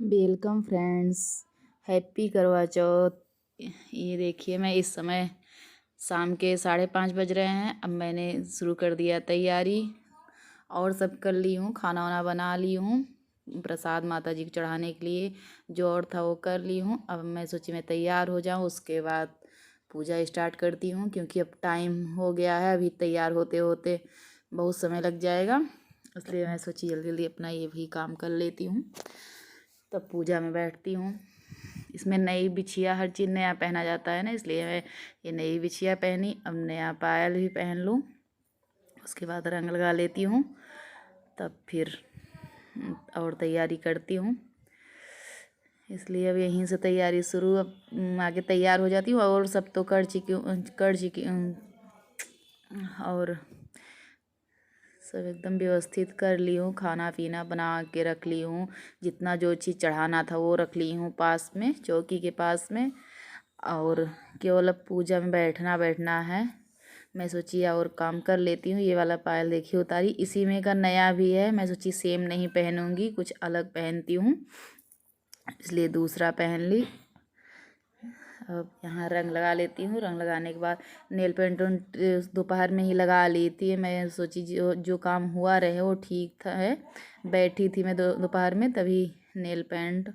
Welcome friends. Happy करवा चौथ। ये देखिए, मैं इस समय शाम के 5:30 बज रहे हैं। अब मैंने शुरू कर दिया तैयारी और सब कर ली हूँ। खाना वाना बना ली हूँ प्रसाद माता जी को चढ़ाने के लिए। जो और था वो कर ली हूँ। अब मैं सोची मैं तैयार हो जाऊँ, उसके बाद पूजा स्टार्ट करती हूँ, क्योंकि अब टाइम हो गया है। अभी तैयार होते होते बहुत समय लग जाएगा, इसलिए मैं सोची जल्दी जल्दी अपना ये भी काम कर लेती हूँ, तब पूजा में बैठती हूँ। इसमें नई बिछिया, हर चीज़ नया पहना जाता है ना, इसलिए मैं ये नई बिछिया पहनी। अब नया पायल भी पहन लूँ, उसके बाद रंग लगा लेती हूँ, तब फिर और तैयारी करती हूँ। इसलिए अब यहीं से तैयारी शुरू। अब आगे तैयार हो जाती हूँ और सब तो कर चुकी और सब एकदम व्यवस्थित कर ली हूँ। खाना पीना बना के रख ली हूँ। जितना जो चीज़ चढ़ाना था वो रख ली हूँ पास में, चौकी के पास में। और केवल अब पूजा में बैठना है। मैं सोची और काम कर लेती हूँ। ये वाला पायल देखिए उतारी, इसी में का नया भी है। मैं सोची सेम नहीं पहनूंगी, कुछ अलग पहनती हूँ, इसलिए दूसरा पहन ली। अब यहाँ रंग लगा लेती हूँ। रंग लगाने के बाद नेल पेंट दोपहर में ही लगा ली थी। मैं सोची जो जो काम हुआ रहे वो ठीक था है। बैठी थी मैं दोपहर में, तभी नेल पेंट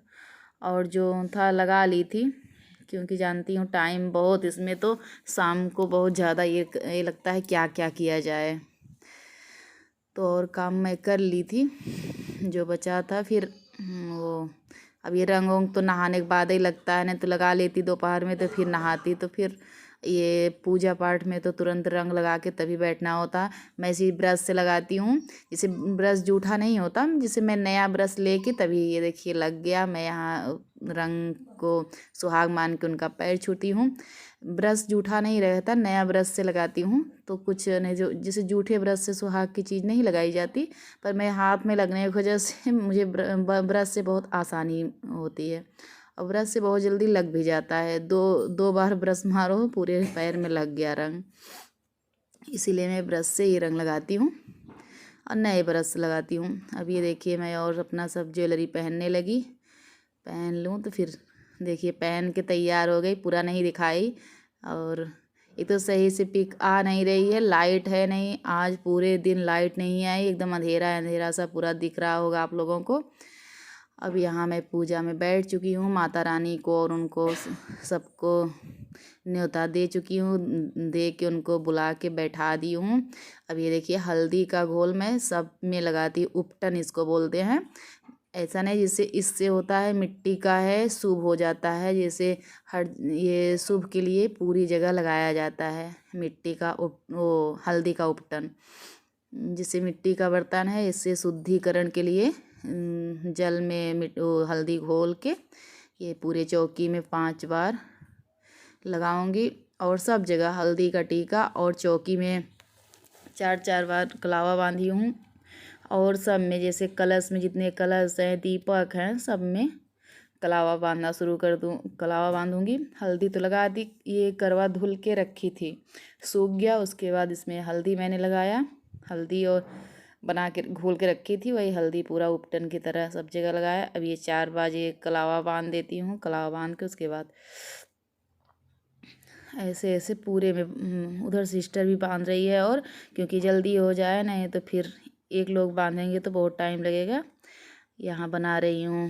और जो था लगा ली थी, क्योंकि जानती हूँ टाइम बहुत इसमें, तो शाम को बहुत ज़्यादा ये लगता है क्या क्या किया जाए। तो और काम मैं कर ली थी जो बचा था। फिर वो अब ये रंग वंग तो नहाने के बाद ही लगता है, नहीं तो लगा लेती दोपहर में, तो फिर नहाती तो फिर ये पूजा पाठ में तो तुरंत रंग लगा के तभी बैठना होता। मैं इसी ब्रश से लगाती हूँ, जिसे ब्रश जूठा नहीं होता, जिसे मैं नया ब्रश लेके तभी ये देखिए लग गया। मैं यहाँ रंग को सुहाग मान के उनका पैर छूती हूँ। ब्रश जूठा नहीं रहता, नया ब्रश से लगाती हूँ। तो कुछ नहीं, जो जैसे जूठे ब्रश से सुहाग की चीज़ नहीं लगाई जाती, पर मैं हाथ में लगने की वजह से मुझे ब्रश से बहुत आसानी होती है, और ब्रश से बहुत जल्दी लग भी जाता है। दो दो बार ब्रश मारो पूरे पैर में लग गया रंग, इसीलिए मैं ब्रश से ही रंग लगाती हूँ और नए ब्रश लगाती हूँ। अब ये देखिए मैं और अपना सब ज्वेलरी पहनने लगी। पहन लूँ तो फिर देखिए पहन के तैयार हो गई, पूरा नहीं दिखाई। और एक तो सही से पिक आ नहीं रही है, लाइट है नहीं, आज पूरे दिन लाइट नहीं आई, एकदम अंधेरा अंधेरा सा पूरा दिख रहा होगा आप लोगों को। अब यहाँ मैं पूजा में बैठ चुकी हूँ। माता रानी को और उनको सबको न्योता दे चुकी हूँ, दे के उनको बुला के बैठा दी हूँ। अब ये देखिए हल्दी का घोल मैं सब में लगाती हूँ, उपटन इसको बोलते हैं। ऐसा नहीं, जैसे इससे होता है मिट्टी का है, शुभ हो जाता है। जैसे हर ये शुभ के लिए पूरी जगह लगाया जाता है मिट्टी का वो हल्दी का उपटन। जैसे मिट्टी का बर्तन है, इससे शुद्धिकरण के लिए जल में वो हल्दी घोल के ये पूरे चौकी में 5 बार लगाऊंगी। और सब जगह हल्दी का टीका, और चौकी में 4 बार कलावा बांधी हूँ। और सब में जैसे कलश में जितने कलश हैं, दीपक हैं, सब में कलावा बांधना शुरू कर दूँ, कलावा बांधूंगी। हल्दी तो लगा दी, ये करवा धुल के रखी थी, सूख गया। उसके बाद इसमें हल्दी मैंने लगाया, हल्दी और बना के घोल के रखी थी, वही हल्दी पूरा उपटन की तरह सब जगह लगाया। अब ये 4 बार ये कलावा बांध देती हूँ। कलावा बांध के उसके बाद ऐसे ऐसे पूरे में उधर सिस्टर भी बांध रही है, और क्योंकि जल्दी हो जाए, नहीं तो फिर एक लोग बांधेंगे तो बहुत टाइम लगेगा। यहाँ बना रही हूँ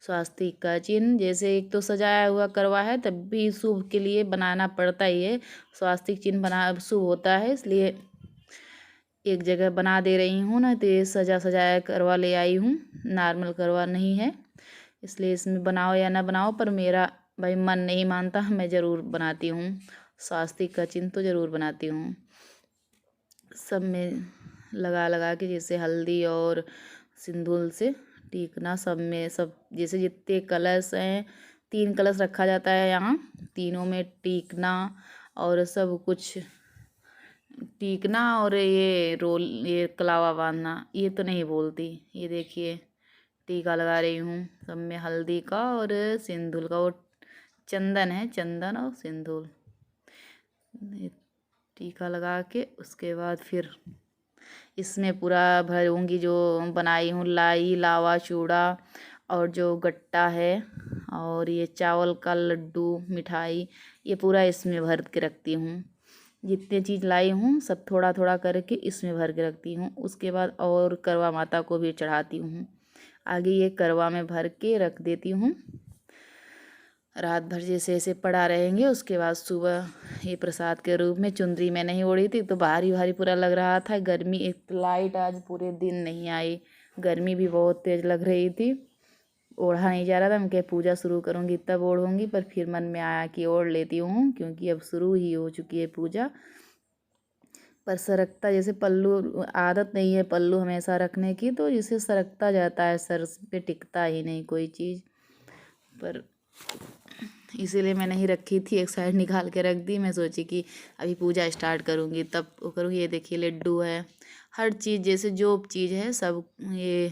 स्वास्तिक का चिन्ह। जैसे एक तो सजाया हुआ करवा है, तब भी शुभ के लिए बनाना पड़ता ही है। स्वास्तिक चिन्ह बना शुभ होता है, इसलिए एक जगह बना दे रही हूँ ना। तो ये सजा सजाया करवा ले आई हूँ, नॉर्मल करवा नहीं है, इसलिए इसमें बनाओ या ना बनाओ, पर मेरा भाई मन नहीं मानता, मैं ज़रूर बनाती हूँ। स्वास्तिक का चिन्ह तो ज़रूर बनाती हूँ। सब में लगा लगा के, जैसे हल्दी और सिंदूर से टीकना सब में, सब जैसे जितने कलश हैं, 3 कलश रखा जाता है यहाँ, तीनों में टीकना और सब कुछ टीकना। और ये रोल, ये कलावा बांधना, ये तो नहीं बोलती। ये देखिए टीका लगा रही हूँ, सब में हल्दी का और सिंदूर का, वो चंदन है, चंदन और सिंदूर। टीका लगा के उसके बाद फिर इसमें पूरा भरूंगी जो बनाई हूँ, लाई लावा चूड़ा और जो गट्टा है और ये चावल का लड्डू मिठाई, ये पूरा इसमें भर के रखती हूँ। जितने चीज़ लाई हूँ सब थोड़ा थोड़ा करके इसमें भर के रखती हूँ। उसके बाद और करवा माता को भी चढ़ाती हूँ। आगे ये करवा में भर के रख देती हूँ। रात भर जैसे ऐसे पड़ा रहेंगे। उसके बाद सुबह ये प्रसाद के रूप में, चुंदरी में नहीं ओढ़ी थी तो भारी भारी पूरा लग रहा था। गर्मी, एक लाइट आज पूरे दिन नहीं आई, गर्मी भी बहुत तेज़ लग रही थी। ओढ़ा नहीं जा रहा था। मैं क्या पूजा शुरू करूँगी तब ओढ़ूँगी, पर फिर मन में आया कि ओढ़ लेती हूँ क्योंकि अब शुरू ही हो चुकी है पूजा। पर सरकता जैसे पल्लू, आदत नहीं है पल्लू हमेशा रखने की, तो जिसे सरकता जाता है, सर पे टिकता ही नहीं कोई चीज़। पर इसीलिए मैं नहीं रखी थी, एक साइड निकाल के रख दी। मैं सोची कि अभी पूजा स्टार्ट करूँगी तब वो करूँगी। ये देखिए लड्डू है, हर चीज़ जैसे जो चीज़ है सब। ये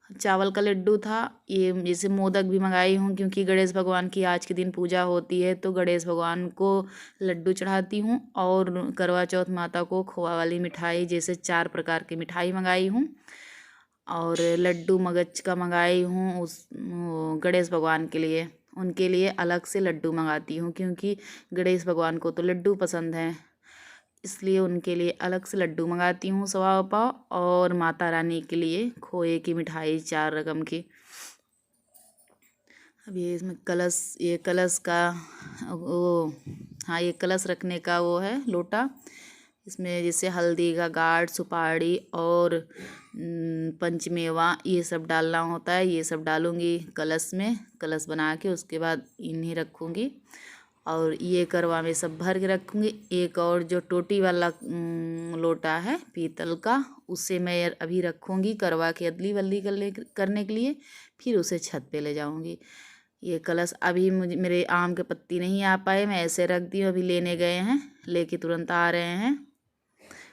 चावल का लड्डू था, ये जैसे मोदक भी मंगाई हूँ क्योंकि गणेश भगवान की आज के दिन पूजा होती है, तो गणेश भगवान को लड्डू चढ़ाती हूँ। और करवा चौथ माता को खोआ वाली मिठाई, जैसे 4 प्रकार की मिठाई मंगाई हूँ। और लड्डू मगज का मंगाई हूँ उस गणेश भगवान के लिए। उनके लिए अलग से लड्डू मंगाती हूँ क्योंकि गणेश भगवान को तो लड्डू पसंद हैं, इसलिए उनके लिए अलग से लड्डू मंगाती हूँ 1.25 पाव। और माता रानी के लिए खोए की मिठाई 4 रकम की। अब ये इसमें कलश, ये कलश का वो, हाँ ये कलश रखने का वो है लोटा। इसमें जैसे हल्दी का गाढ़, सुपारी और पंचमेवा ये सब डालना होता है। ये सब डालूँगी कलश में, कलश बना के उसके बाद इन्हें रखूँगी। और ये करवा में सब भर के रखूँगी। एक और जो टोटी वाला लोटा है पीतल का, उससे मैं अभी रखूँगी करवा की अदली बदली करने के लिए, फिर उसे छत पे ले जाऊँगी। ये कलश अभी मुझे, मेरे आम के पत्ती नहीं आ पाए, मैं ऐसे रख दी हूँ। अभी लेने गए हैं, लेके तुरंत आ रहे हैं।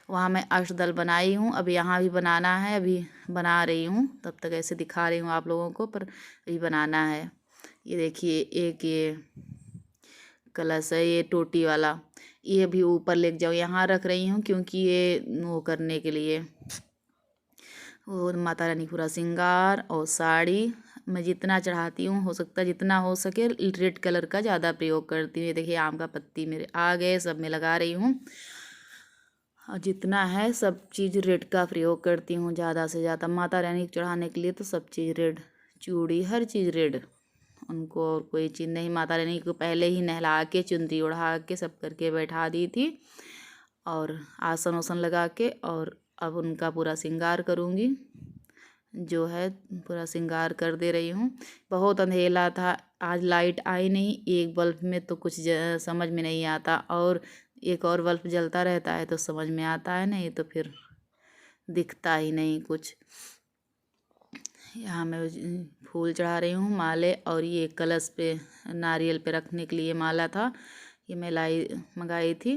वहाँ मैं अष्टदल बनाई हूँ, अब यहाँ भी बनाना है, अभी बना रही हूँ। तब तक ऐसे दिखा रही हूँ आप लोगों को, पर अभी बनाना है। ये देखिए एक ये कलश है, ये टोटी वाला, ये भी ऊपर ले जाओ, यहाँ रख रही हूँ क्योंकि ये वो करने के लिए, वो माता रानी पूरा श्रृंगार और साड़ी मैं जितना चढ़ाती हूँ, हो सकता है जितना हो सके रेड कलर का ज़्यादा प्रयोग करती हूँ। ये देखिए आम का पत्ती मेरे आ गए, सब में लगा रही हूँ। और जितना है सब चीज़ रेड का प्रयोग करती हूँ ज़्यादा से ज़्यादा। माता रानी को चढ़ाने के लिए तो सब चीज़ रेड, चूड़ी हर चीज़ रेड उनको, और कोई चीज़ नहीं। माता रानी को पहले ही नहला के चुनरी ओढ़ा के सब करके बैठा दी थी, और आसन वासन लगा के, और अब उनका पूरा श्रृंगार करूँगी। जो है पूरा श्रृंगार कर दे रही हूँ। बहुत अंधेरा था, आज लाइट आई नहीं। एक बल्ब में तो कुछ समझ में नहीं आता, और एक और बल्ब जलता रहता है तो समझ में आता है, नहीं तो फिर दिखता ही नहीं कुछ। यहाँ मैं फूल चढ़ा रही हूँ, माले, और ये कलश पे नारियल पे रखने के लिए माला था, ये मैं मंगाई थी।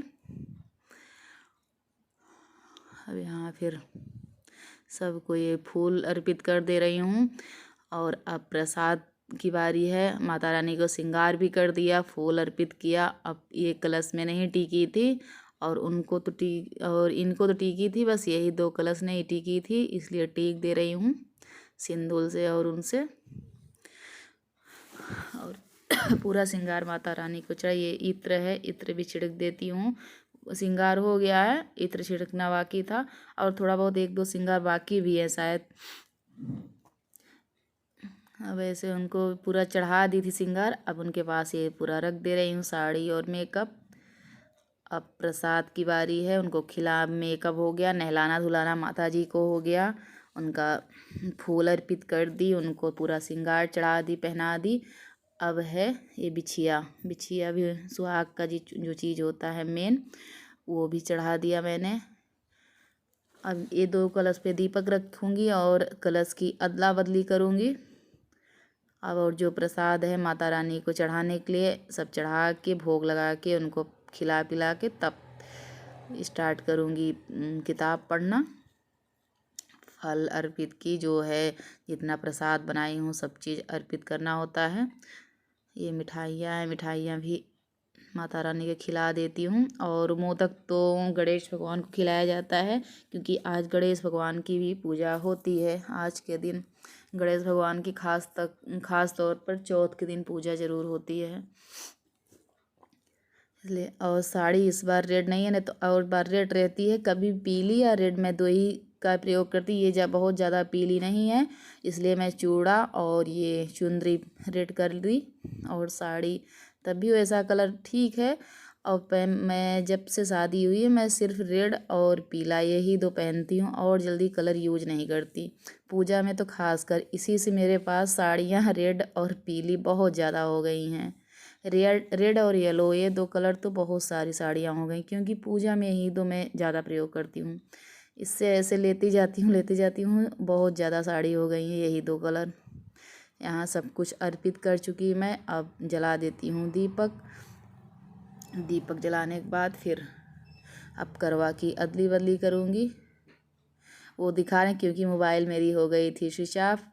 अब यहाँ फिर सबको ये फूल अर्पित कर दे रही हूँ। और अब प्रसाद की बारी है। माता रानी को श्रृंगार भी कर दिया, फूल अर्पित किया। अब ये कलश में नहीं टीकी थी, और उनको तो और इनको तो टीकी थी, बस यही 2 कलश नहीं टीकी थी, इसलिए टीक दे रही हूँ सिंदूर से और उनसे। और पूरा श्रृंगार माता रानी को चाहिए। इत्र है, इत्र भी छिड़क देती हूँ। श्रृंगार हो गया है, इत्र छिड़कना बाकी था, और थोड़ा बहुत 1-2 श्रृंगार बाकी भी है शायद। अब ऐसे उनको पूरा चढ़ा दी थी श्रृंगार, अब उनके पास ये पूरा रख दे रही हूँ साड़ी और मेकअप। अब प्रसाद की बारी है, उनको खिला, मेकअप हो गया, नहलाना धुलाना माता जी को हो गया, उनका फूल अर्पित कर दी, उनको पूरा श्रृंगार चढ़ा दी, पहना दी। अब है ये बिछिया, बिछिया भी सुहाग का जो चीज़ होता है मेन, वो भी चढ़ा दिया मैंने। अब ये 2 कलश पे दीपक रखूँगी और कलश की अदला बदली करूँगी। अब और जो प्रसाद है माता रानी को चढ़ाने के लिए सब चढ़ा के, भोग लगा के, उनको खिला पिला के तब स्टार्ट करूँगी किताब पढ़ना। फल अर्पित की जो है, जितना प्रसाद बनाई हूँ सब चीज़ अर्पित करना होता है। ये मिठाइयाँ हैं, मिठाइयाँ भी माता रानी के खिला देती हूँ। और मोदक तो गणेश भगवान को खिलाया जाता है क्योंकि आज गणेश भगवान की भी पूजा होती है। आज के दिन गणेश भगवान की खास तौर पर चौथ के दिन पूजा ज़रूर होती है इसलिए। और साड़ी इस बार रेड नहीं है, नहीं तो और बार रेड रहती है, कभी पीली या रेड, मैं दो ही का प्रयोग करती। ये बहुत ज़्यादा पीली नहीं है, इसलिए मैं चूड़ा और ये चुंदरी रेड कर दी। और साड़ी तब भी वैसा कलर ठीक है। और मैं जब से शादी हुई है मैं सिर्फ रेड और पीला यही दो पहनती हूँ, और जल्दी कलर यूज नहीं करती पूजा में तो खासकर। इसी से मेरे पास साड़ियाँ रेड और पीली बहुत ज़्यादा हो गई हैं। रेड और येलो ये दो कलर तो बहुत सारी साड़ियाँ हो गई, क्योंकि पूजा में यही दो मैं ज़्यादा प्रयोग करती हूँ। इससे ऐसे लेती जाती हूँ, बहुत ज़्यादा साड़ी हो गई हैं यही दो कलर। यहाँ सब कुछ अर्पित कर चुकी मैं, अब जला देती हूँ दीपक। दीपक जलाने के बाद फिर अब करवा की अदली बदली करूँगी, वो दिखा रहे हैं, क्योंकि मोबाइल मेरी हो गई थी स्विच ऑफ,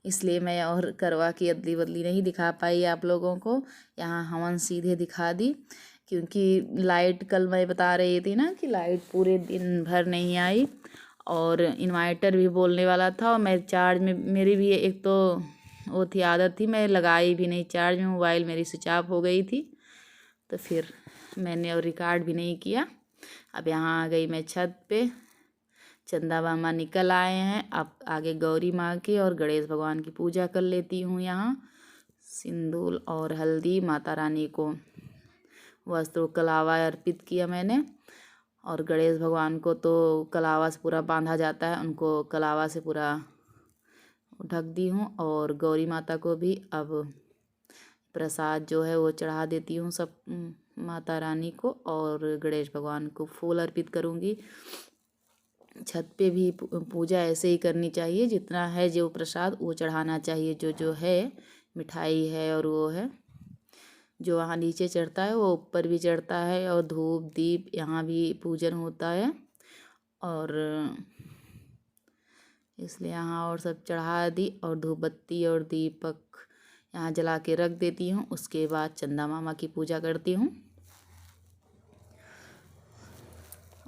इसलिए मैं और करवा की अदली बदली नहीं दिखा पाई आप लोगों को। यहाँ हवन सीधे दिखा दी, क्योंकि लाइट कल मैं बता रही थी ना कि लाइट पूरे दिन भर नहीं आई, और इन्वर्टर भी बोलने वाला था, और मैं चार्ज में मेरी भी एक तो वो थी आदत थी, मैं लगाई भी नहीं चार्ज में, मोबाइल मेरी स्विच ऑफ हो गई थी, तो फिर मैंने और रिकॉर्ड भी नहीं किया। अब यहाँ आ गई मैं छत पे, चंदा मामा निकल आए हैं। अब आगे गौरी माँ की और गणेश भगवान की पूजा कर लेती हूँ। यहाँ सिंदूर और हल्दी, माता रानी को वस्त्र कलावा अर्पित किया मैंने, और गणेश भगवान को तो कलावा से पूरा बांधा जाता है, उनको कलावा से पूरा ढक दी हूँ। और गौरी माता को भी अब प्रसाद जो है वो चढ़ा देती हूँ सब माता रानी को, और गणेश भगवान को फूल अर्पित करूँगी। छत पे भी पूजा ऐसे ही करनी चाहिए, जितना है जो प्रसाद वो चढ़ाना चाहिए, जो है मिठाई है और वो है जो वहाँ नीचे चढ़ता है वो ऊपर भी चढ़ता है, और धूप दीप यहाँ भी पूजन होता है। और इसलिए यहाँ और सब चढ़ा दी, और धूप बत्ती और दीपक यहाँ जला के रख देती हूँ। उसके बाद चंदा मामा की पूजा करती हूँ,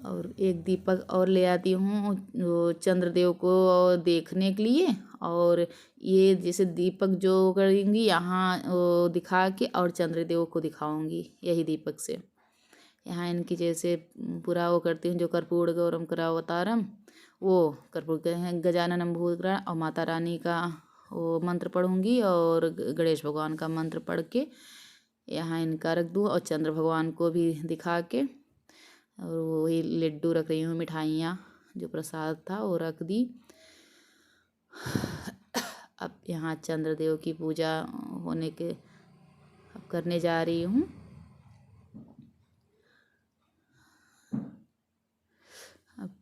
और एक दीपक और ले आती हूँ वो चंद्रदेव को देखने के लिए। और ये जैसे दीपक जो करूँगी यहाँ वो दिखा के, और चंद्रदेव को दिखाऊंगी यही दीपक से। यहाँ इनकी जैसे पूरा वो करती हूँ, जो कर्पूर गौरम करावतारम, वो कर्पूर गजाननम भूतग्रहण, और माता रानी का वो मंत्र पढ़ूँगी, और गणेश भगवान का मंत्र पढ़ के यहाँ इनका रख दूँ, और चंद्र भगवान को भी दिखा के, और वही लड्डू रख रही हूँ, मिठाइयाँ जो प्रसाद था वो रख दी। अब यहाँ चंद्रदेव की पूजा होने के अब करने जा रही हूँ। अब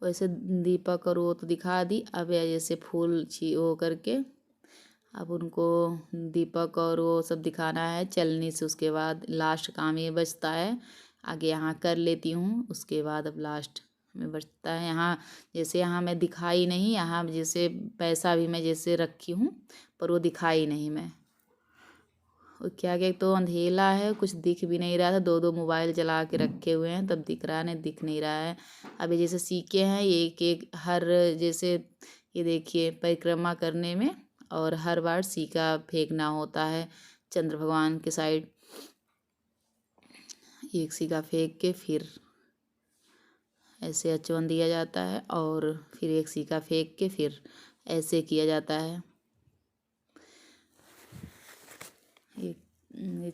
वैसे दीपक और वो तो दिखा दी, अब जैसे फूल वो करके अब उनको दीपक और वो सब दिखाना है चलने से। उसके बाद लास्ट काम ये बचता है, आगे यहाँ कर लेती हूँ, उसके बाद अब लास्ट में बचता है यहाँ। जैसे यहाँ मैं दिखाई नहीं, यहाँ जैसे पैसा भी मैं जैसे रखी हूँ, पर वो दिखाई नहीं मैं, और क्या क्या तो अंधेला है, कुछ दिख भी नहीं रहा था, दो मोबाइल जला के रखे हुए हैं तब दिख रहा है, नहीं दिख नहीं रहा है। अभी जैसे सीखे हैं ये एक हर जैसे ये देखिए परिक्रमा करने में, और हर बार सिक्का फेंकना होता है चंद्र भगवान के साइड, एक सिक्का फेंक के फिर ऐसे अचवन दिया जाता है, और फिर एक सिक्का फेंक के फिर ऐसे किया जाता है। ये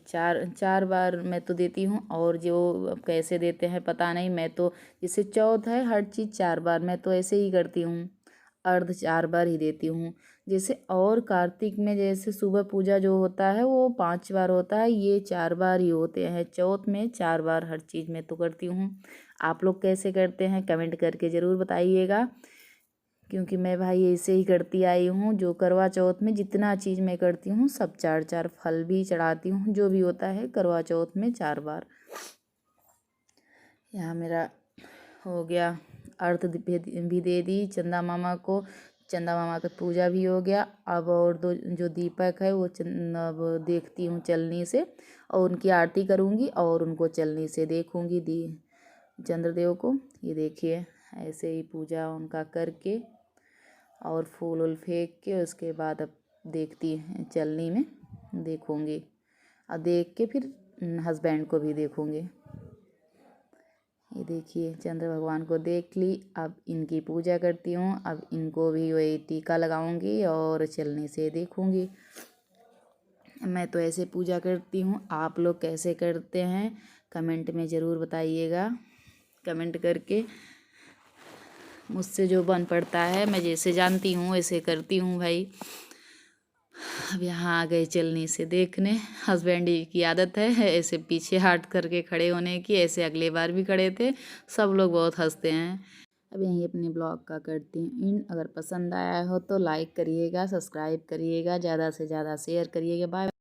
चार बार मैं तो देती हूँ, और जो अब कैसे देते हैं पता नहीं। मैं तो जैसे चौथ है हर चीज़ 4 बार, मैं तो ऐसे ही करती हूँ, अर्ध 4 बार ही देती हूँ। जैसे और कार्तिक में जैसे सुबह पूजा जो होता है वो 5 बार होता है, ये 4 बार ही होते हैं। चौथ में 4 बार हर चीज़ मैं तो करती हूँ। आप लोग कैसे करते हैं कमेंट करके ज़रूर बताइएगा, क्योंकि मैं भाई ऐसे ही करती आई हूँ। जो करवा चौथ में जितना चीज़ मैं करती हूँ सब 4 फल भी चढ़ाती हूँ, जो भी होता है करवा चौथ में 4 बार। यहाँ मेरा हो गया, अर्थ भी दे दी चंदा मामा को, चंदा मामा की पूजा भी हो गया। अब और दो जो दीपक है वो अब देखती हूँ चलनी से, और उनकी आरती करूँगी, और उनको चलनी से देखूँगी चंद्रदेव को। ये देखिए ऐसे ही पूजा उनका करके और फूल वूल फेंक के उसके बाद अब देखती हैं चलनी में देखूँगी और देख के फिर हस्बैंड को भी देखूँगी। ये देखिए चंद्र भगवान को देख ली, अब इनकी पूजा करती हूँ। अब इनको भी वही टीका लगाऊंगी और चलने से देखूंगी। मैं तो ऐसे पूजा करती हूँ, आप लोग कैसे करते हैं कमेंट में ज़रूर बताइएगा। कमेंट करके मुझसे जो बन पड़ता है, मैं जैसे जानती हूँ वैसे करती हूँ भाई। अब यहाँ आ गए चलने से देखने। हस्बैंड की आदत है ऐसे पीछे हाथ करके खड़े होने की, ऐसे अगले बार भी खड़े थे। सब लोग बहुत हंसते हैं। अब यहीं अपने ब्लॉग का करती हूँ इन। अगर पसंद आया हो तो लाइक करिएगा, सब्सक्राइब करिएगा, ज़्यादा से ज़्यादा शेयर करिएगा। बाय।